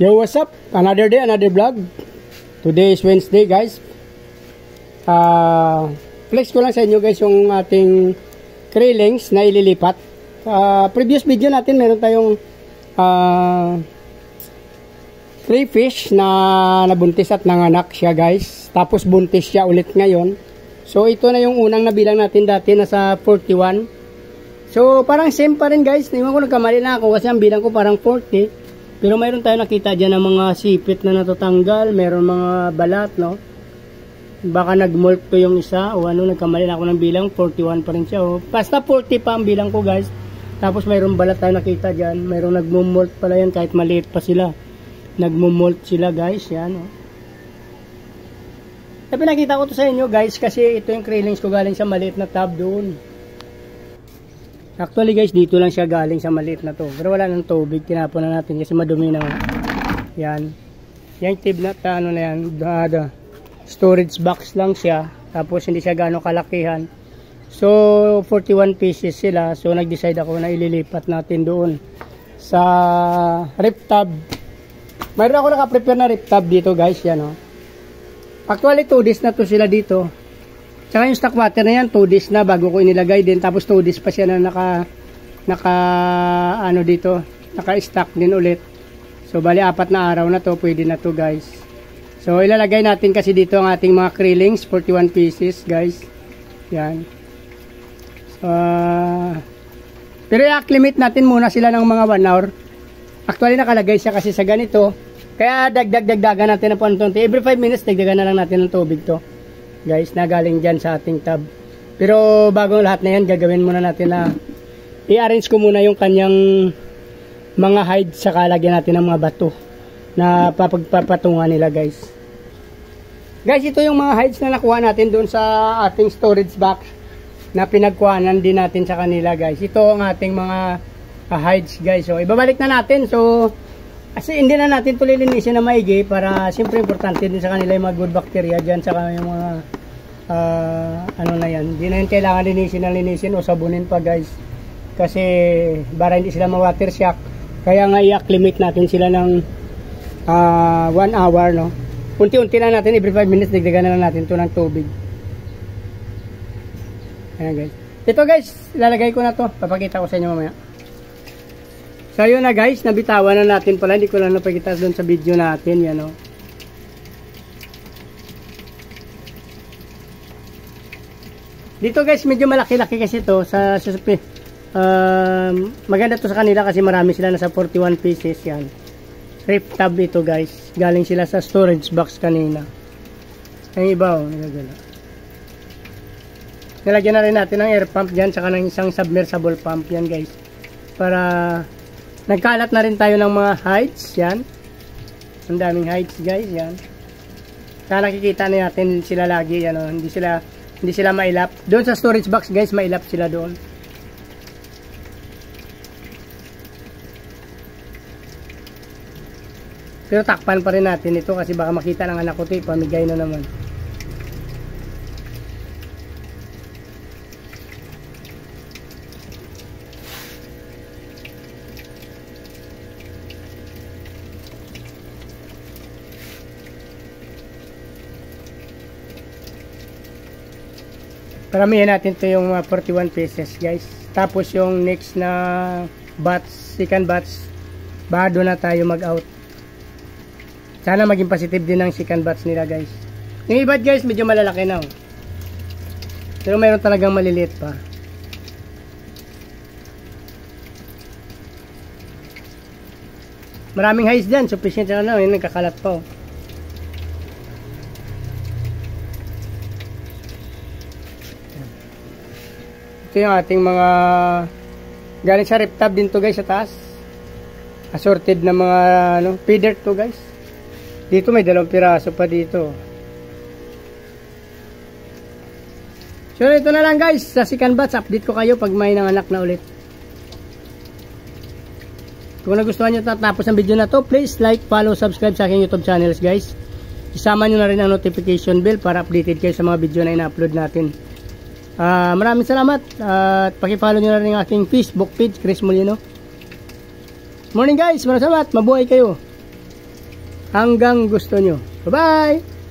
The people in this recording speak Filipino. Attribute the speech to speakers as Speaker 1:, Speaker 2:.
Speaker 1: Yo, what's up? Another day, another vlog. Today is Wednesday, guys. Flex ko lang sa inyo, guys, yung ating krillings na ililipat. Previous video natin, meron tayong crayfish na nabuntis at nanganak siya, guys. Tapos buntis siya ulit ngayon. So, ito na yung unang nabilang natin dati, nasa 41. So, parang same pa rin, guys. Naman ko nagkamali na ako kasi ang bilang ko parang 40. Pero mayroon tayo nakita dyan ng mga sipit na natatanggal, mayroon mga balat, no? Baka nag-molt ko yung isa, o ano, nagkamali na ako ng bilang, 41 pa rin siya, oh. Basta 40 pa ang bilang ko, guys. Tapos mayroon balat tayo nakita dyan, mayroon nag-molt pala yan, kahit maliit pa sila. Nag-molt sila, guys, yan, oh. Tapi nakita ko to sa inyo, guys, kasi ito yung krillings ko galing sa maliit na tub doon. Actually, guys, dito lang siya galing sa maliit na to. Pero wala ng tubig. Tinapon na natin kasi madumi na. Yan. Yung tip na, ano na yan, storage box lang siya. Tapos hindi siya gano'ng kalakihan. So, 41 pieces sila. So, nag-decide ako na ililipat natin doon sa rip tub. Mayroon ako naka-prepare na rip tub dito, guys. Yan, oh. Actually, 2 days na to sila dito. Tsaka yung stock water na yan, 2 days na bago ko inilagay din. Tapos 2 days pa siya na naka-stock din ulit. So, bali 4 na araw na to, pwede na to, guys. So, ilalagay natin kasi dito ang ating mga krillings, 41 pieces, guys. Yan. Pero i-acclimate natin muna sila ng mga 1 hour. Actually, nakalagay siya kasi sa ganito. Kaya dagdagan natin ng puntunti. Every 5 minutes, dagdagan na lang natin ng tubig to. Guys, na galing dyan sa ating tub. Pero bago lahat na yan, gagawin muna natin na i-arrange ko muna yung kanyang mga hides, saka lagyan natin ng mga bato na papagpapatungan nila, guys. Guys, ito yung mga hides na nakuha natin doon sa ating storage box na pinagkuhanan din natin sa kanila, guys. Ito ang ating mga hides, guys. So, ibabalik na natin. So, kasi hindi na natin ito lilinisin na maigi para siyempre importante din sa kanila yung mga good bacteria dyan, saka yung mga ano na yan. Hindi na yun kailangan linisin o sabunin pa, guys. Kasi para hindi sila ma-water shock. Kaya nga i-acclimate natin sila ng 1 hour, no? Unti-unti na natin, every 5 minutes dagdagan na lang natin ito ng tubig. Ayan, guys. Ito, guys, lalagay ko na to. Papakita ko sa inyo mamaya. So, yun na, guys, nabitawan na natin pala. Hindi ko lang napakita doon sa video natin. Yan, o. Dito, guys, medyo malaki-laki kasi ito. Maganda to sa kanila kasi marami sila. Nasa 41 pieces. Yan. Rip tub ito, guys. Galing sila sa storage box kanina. Ang iba, o. Nilagyan na rin natin ng air pump dyan. Saka ng isang submersible pump. Yan, guys. Para nagkalat na rin tayo ng mga hides, yan. Ang daming hides, guys, yan. Kaya nakikita na natin sila lagi, yan, oh. Hindi sila mailap. Doon sa storage box, guys, mailap sila doon. Pero takpan pa rin natin ito kasi baka makita ng anak ko ito, pamigay na naman. Paramihan natin ito yung 41 pieces, guys. Tapos yung next na batch, second batch, baka doon na tayo mag-out. Sana maging positive din ang second batch nila, guys. Yung iba, guys, medyo malalaki na. Pero mayroon talagang maliliit pa. Maraming hides dyan. Sufficient na lang. Yung nagkakalat pa, oh. Ito yung ating mga galing sa rip tub din to, guys, sa taas. Assorted na mga feeder to, guys. Dito may 2 piraso pa dito. So ito na lang, guys, sa second batch. Update ko kayo pag may nanganak na ulit. Kung nagustuhan nyo tapos ang video na to, please like, follow, subscribe sa aking YouTube channels, guys. Isama nyo na rin ang notification bell para updated kayo sa mga video na ina-upload natin. Maraming salamat at paki-follow nyo na rin ang aking Facebook page, Chris Molino. Morning, guys, maraming salamat, mabuhay kayo. hanggang gusto nyo. Bye-bye!